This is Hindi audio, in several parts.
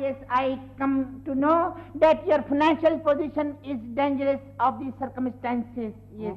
yes, I come to know that your financial position is dangerous of the circumstances. Yes.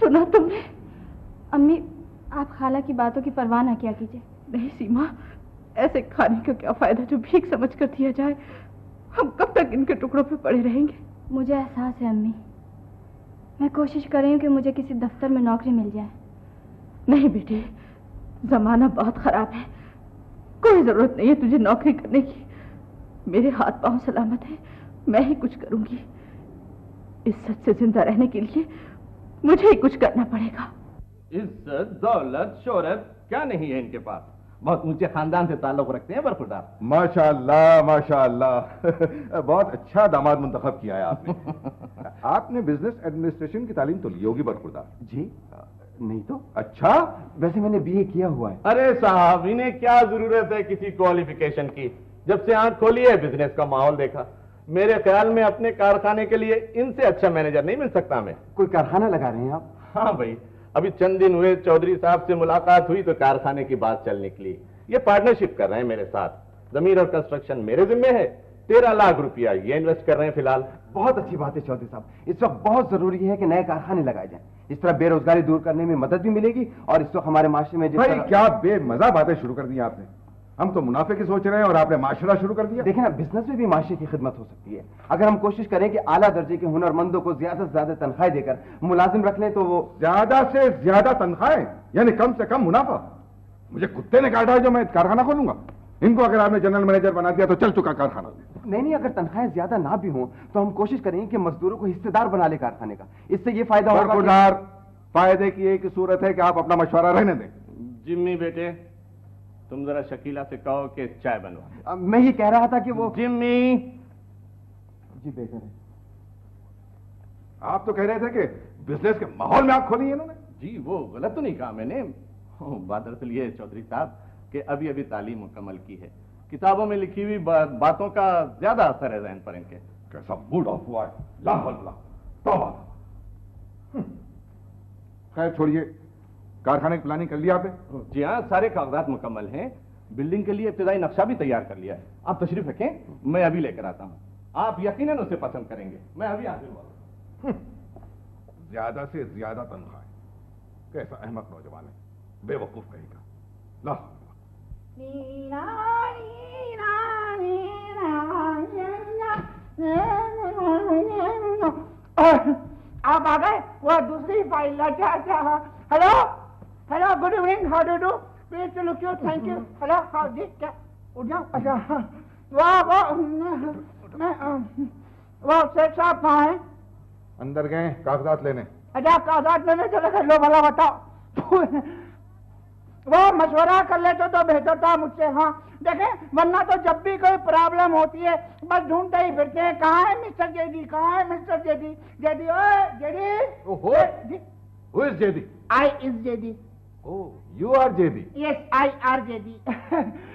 सुना तुमने? अम्मी, आप खाला की बातों की परवाह ना किया कीजिए। नहीं सीमा, ऐसे खाने का क्या फायदा जो भीख समझ कर दिया जाए। हम कब तक इनके टुकड़ों पे पड़े रहेंगे? मुझे एहसास है अम्मी, मैं कोशिश कर रही हूँ कि मुझे किसी दफ्तर में नौकरी मिल जाए। नहीं बेटे, जमाना बहुत खराब है, कोई जरूरत नहीं है तुझे नौकरी करने की। मेरे हाथ पांव सलामत है, मैं ही कुछ करूंगी। इज्जत से जिंदा रहने के लिए मुझे ही कुछ करना पड़ेगा। इज्जत, दौलत, शोहरत क्या नहीं है इनके पास। बहुत ऊंचे खानदान से ताल्लुक रखते हैं बरखुरदार। माशाअल्लाह माशाअल्लाह, बहुत अच्छा दामाद मुंतखब किया है आपने। आपने बिजनेस एडमिनिस्ट्रेशन की तालीम तो ली होगी बरखुरदार? जी नहीं तो। अच्छा, वैसे मैंने बीए किया हुआ है। अरे साहब, इन्हें क्या जरूरत है किसी क्वालिफिकेशन की। जब से आंख खोली है बिजनेस का माहौल देखा। मेरे ख्याल में अपने कारखाने के लिए इनसे अच्छा मैनेजर नहीं मिल सकता हमें। कोई कारखाना लगा रहे हैं आप? हाँ भाई, अभी चंद दिन हुए चौधरी साहब से मुलाकात हुई तो कारखाने की बात चल निकली। ये पार्टनरशिप कर रहे हैं मेरे साथ। जमीन और कंस्ट्रक्शन मेरे जिम्मे है। 13 लाख रुपया ये इन्वेस्ट कर रहे हैं फिलहाल। बहुत अच्छी बात है चौधरी साहब, इस वक्त बहुत जरूरी है कि नए कारखाने लगाए जाएं। इस तरह बेरोजगारी दूर करने में मदद भी मिलेगी और इस वक्त हमारे माशरे में भाई क्या बेमजा बातें शुरू कर दी आपने। हम तो मुनाफे की सोच रहे हैं और आपने माशरा शुरू कर दिया। देखिए ना, बिजनेस में भी माशरे की खिदमत हो सकती है। अगर हम कोशिश करें कि आला दर्जे के हुनरमंदों को ज्यादा से ज्यादा तनख्वाह देकर मुलाजिम रख लें तो वो ज्यादा से ज्यादा तनख्वाहें यानी कम से कम मुनाफा। मुझे कुत्ते ने काटा है जो मैं कारखाना खोलूंगा। इनको अगर आपने जनरल मैनेजर बना दिया तो चल चुका कारखाना। नहीं, अगर तनख्वाहें ज्यादा ना भी हों तो हम कोशिश करेंगे कि मजदूरों को हिस्सेदार बना ले कारखाने का। इससे ये फायदा होगा। फायदे की एक सूरत है कि आप अपना मशवरा रहने दें। जिम्मी बेटे, तुम जरा शकीला से कहो कि चाय बनवा। मैं ये कह रहा था कि वो जिम्मी। जी बेहतर है। आप तो कह रहे थे कि बिजनेस के माहौल में आप खोली इन्होंने। जी वो गलत तो नहीं कहा मैंने। बात दरअसल ये है चौधरी साहब कि अभी अभी तालीम मुकम्मल की है। किताबों में लिखी हुई बातों का ज्यादा असर है ज़हन पर इनके। कैसा मूड ऑफ हुआ है। ला तौबा। खैर छोड़िए, कारखाने की प्लानिंग कर लिया आपने? जी हाँ, सारे कागजात मुकम्मल हैं। बिल्डिंग के लिए इब्तिदाई नक्शा भी तैयार कर लिया है। आप तशरीफ रखें, मैं अभी लेकर आता हूँ। आप यकीनन उसे पसंद करेंगे। मैं अभी हाजिर हुआ। ज्यादा से ज्यादा तनख्वाह। कैसा अहमक नौजवान है, बेवकूफ कहेगा। ला आप आ गए? वो दूसरी फाइल। अच्छा अच्छा। Hello hello, good evening, how do do, please to look you, thank you. Hello, how जी, क्या उठ जाओ? अच्छा, वो सेठ साहब कहाँ हैं? अंदर गए कागजात लेने। अच्छा, कागजात लेने चले गए। लो भला बताओ। वो मशवरा कर लेते तो बेहतर था मुझसे। हाँ देखें, वरना तो जब भी कोई प्रॉब्लम होती है बस ढूंढते ही फिरते हैं। कहाँ है मिस्टर जेडी, कहाँ है मिस्टर जेडी? जेडी, ओए जेडी। ओहो, who is JD? I is JD. Oh, you are JD. Yes, I are JD.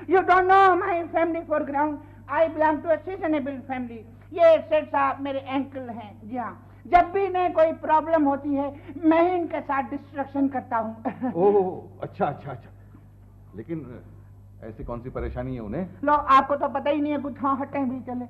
You don't know my family foreground. I belong to a seasonable family. ये सेठ साहब मेरे अंकल हैं। जी हाँ, जब भी इन्हें कोई प्रॉब्लम होती है मैं ही इनके साथ डिस्ट्रक्शन करता हूँ। ओह अच्छा अच्छा अच्छा। लेकिन ऐसी कौन सी परेशानी है उन्हें? लो, आपको तो पता ही नहीं है कुछ। हाँ हटें भी चले।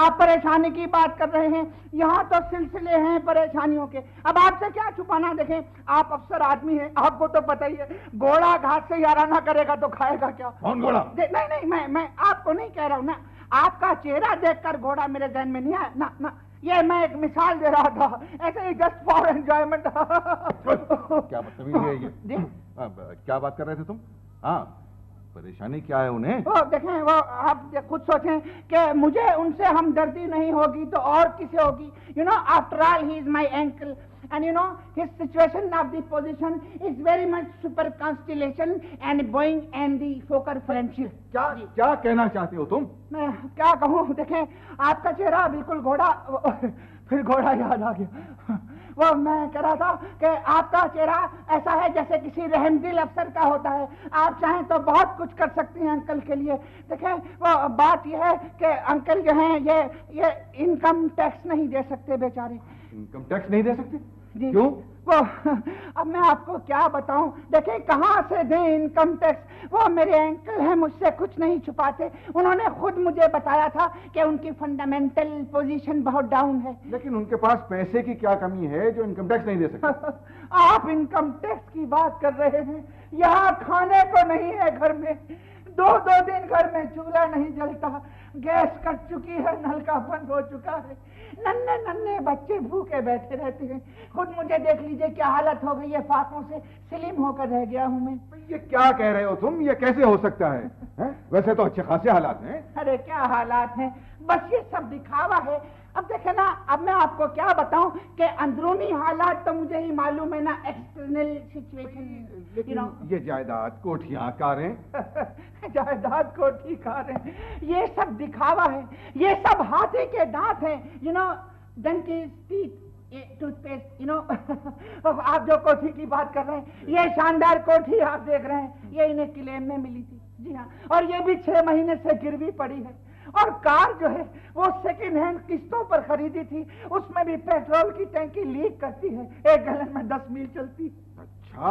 आप परेशानी की बात कर रहे हैं, यहाँ तो सिलसिले हैं परेशानियों के। अब आपसे क्या छुपाना। देखें, आप अफसर आदमी हैं, आपको तो पता ही है घोड़ा घास से याराना करेगा तो खाएगा क्या? कौन घोड़ा? नहीं, मैं आपको नहीं कह रहा हूँ ना। आपका चेहरा देखकर घोड़ा मेरे ध्यान में नहीं आया ना ना। ये मैं एक मिसाल दे रहा था, ऐसे ही जस्ट फॉर एंजॉयमेंट। क्या बदतमीजी है ये? क्या बात कर रहे थे तुम? हाँ, परेशानी क्या है उन्हें? वो देखें, वो आप खुद सोचें कि मुझे उनसे हमदर्दी नहीं होगी तो और किसे होगी। You know, after all he is my uncle and you know his situation of the position is very much super constellation and Boeing and the Fokker friendship. क्या कहना चाहते हो तुम? मैं क्या कहूँ, देखें आपका चेहरा बिल्कुल घोड़ा। फिर घोड़ा याद आ गया। वो मैं कह रहा था कि आपका चेहरा ऐसा है जैसे किसी रहमदिल अफसर का होता है। आप चाहें तो बहुत कुछ कर सकती हैं अंकल के लिए। देखें, वो बात यह है कि अंकल जो हैं ये इनकम टैक्स नहीं दे सकते बेचारे। इनकम टैक्स नहीं दे सकते? जी क्यों? वो अब मैं आपको क्या बताऊं, देखिए कहाँ से दें इनकम टैक्स। वो मेरे अंकल हैं, मुझसे कुछ नहीं छुपाते। उन्होंने खुद मुझे बताया था कि उनकी फंडामेंटल पोजीशन बहुत डाउन है। लेकिन उनके पास पैसे की क्या कमी है जो इनकम टैक्स नहीं दे सकते? आप इनकम टैक्स की बात कर रहे हैं, यहाँ खाने को नहीं है घर में। दो दिन घर में चूल्हा नहीं जलता, गैस कट चुकी है, नलका बंद हो चुका है, नन्हे नन्हे बच्चे भूखे बैठे रहते हैं। खुद मुझे देख लीजिए क्या हालत हो गई है, फाकों से स्लिम होकर रह गया हूं मैं। ये क्या कह रहे हो तुम? ये कैसे हो सकता है? वैसे तो अच्छे खासे हालात हैं। अरे क्या हालात हैं, बस ये सब दिखावा है। अब देखे ना, अब मैं आपको क्या बताऊं कि अंदरूनी हालात तो मुझे ही मालूम है ना, एक्सटर्नल सिचुएशन। लेकिन ये जायदाद, कोठियां, कारें जायदाद, कोठी, कारें, ये सब दिखावा है, ये सब हाथी के दांत हैं। डेंटिस्ट, टीथ, टूथपेस्ट, आप जो कोठी की बात कर रहे हैं, ये शानदार कोठी आप देख रहे हैं, ये इन्हें क्लेम में मिली थी। जी हाँ, और ये भी 6 महीने से गिरवी पड़ी है। और कार जो है वो सेकंड हैंड किस्तों पर खरीदी थी, उसमें भी पेट्रोल की टैंकी लीक करती है, 1 गैलन में 10 मील चलती। अच्छा,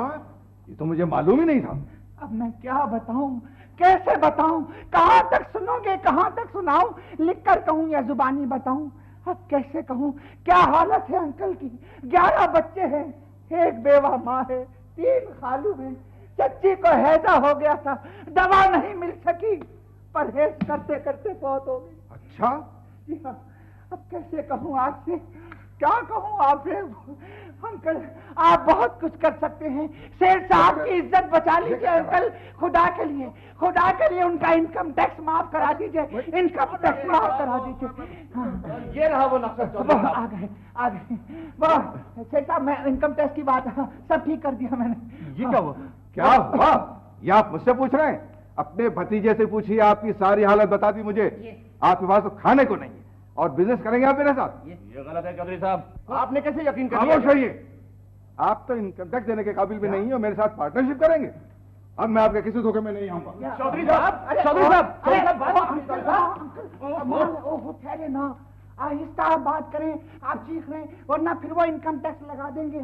ये तो मुझे मालूम ही नहीं था। अब मैं क्या बताऊं, कैसे बताऊं, कहां तक सुनोगे, कहां तक सुनाऊं, लिख कर कहूं या जुबानी बताऊं? अब कैसे कहूं क्या हालत है अंकल की। 11 बच्चे हैं, 1 बेवा माँ है, 3 खालू हैं। चच्ची को हैजा हो गया था, दवा नहीं मिल सकी, परहेज करते करते बहुत हो गई। अच्छा, जी हाँ, अब कैसे कहूँ आपसे, क्या कहूँ आपसे। अंकल आप बहुत कुछ कर सकते हैं, सेठ साहब की इज्जत बचा लीजिए अंकल, खुदा के लिए उनका इनकम टैक्स माफ करा दीजिए, इनकम टैक्स माफ करा दीजिए। हाँ। ये रहा वो नक्शा चौधरी साहब। आ गए वो सेठ साहब, मैं इनकम टैक्स की बात सब ठीक कर दिया मैंने। ये क्या हुआ? क्या हुआ? ये आप मुझसे पूछ रहे हैं? अपने भतीजे से पूछिए, आपकी सारी हालत बता दी मुझे। आपके पास तो खाने को नहीं है और बिजनेस करेंगे आप मेरे साथ? ये गलत है चौधरी साहब, आपने कैसे यकीन कर खामोश रहिए। आप तो इनकम टैक्स देने के काबिल भी नहीं हो, मेरे साथ पार्टनरशिप करेंगे। अब मैं आपके किसी धोखे में नहीं आऊंगा। चौधरी साहब, ठहरे ना, आहिस्ता बात करें, आप चीख रहे हैं, वरना फिर वो इनकम टैक्स लगा देंगे।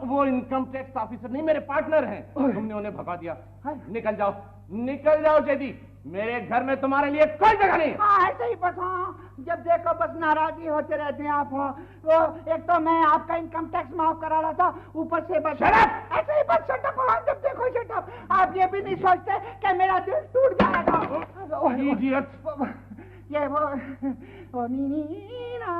वो इनकम टैक्स ऑफिसर नहीं, मेरे पार्टनर हैं। तुमने उन्हें भगा दिया। निकल जाओ जैदी, मेरे घर में तुम्हारे लिए कोई जगह नहीं। हाँ ऐसे ही बस, हाँ जब देखो बस नाराजगी होते रहते हैं आप। वो एक तो मैं आपका इनकम टैक्स माफ करा रहा था, ऊपर से बस ऐसे ही बस शटअप। हाँ जब देखो शटअप, आप ये भी नहीं सोचते कि मेरा दिल टूट जाएगा। ये वो नीना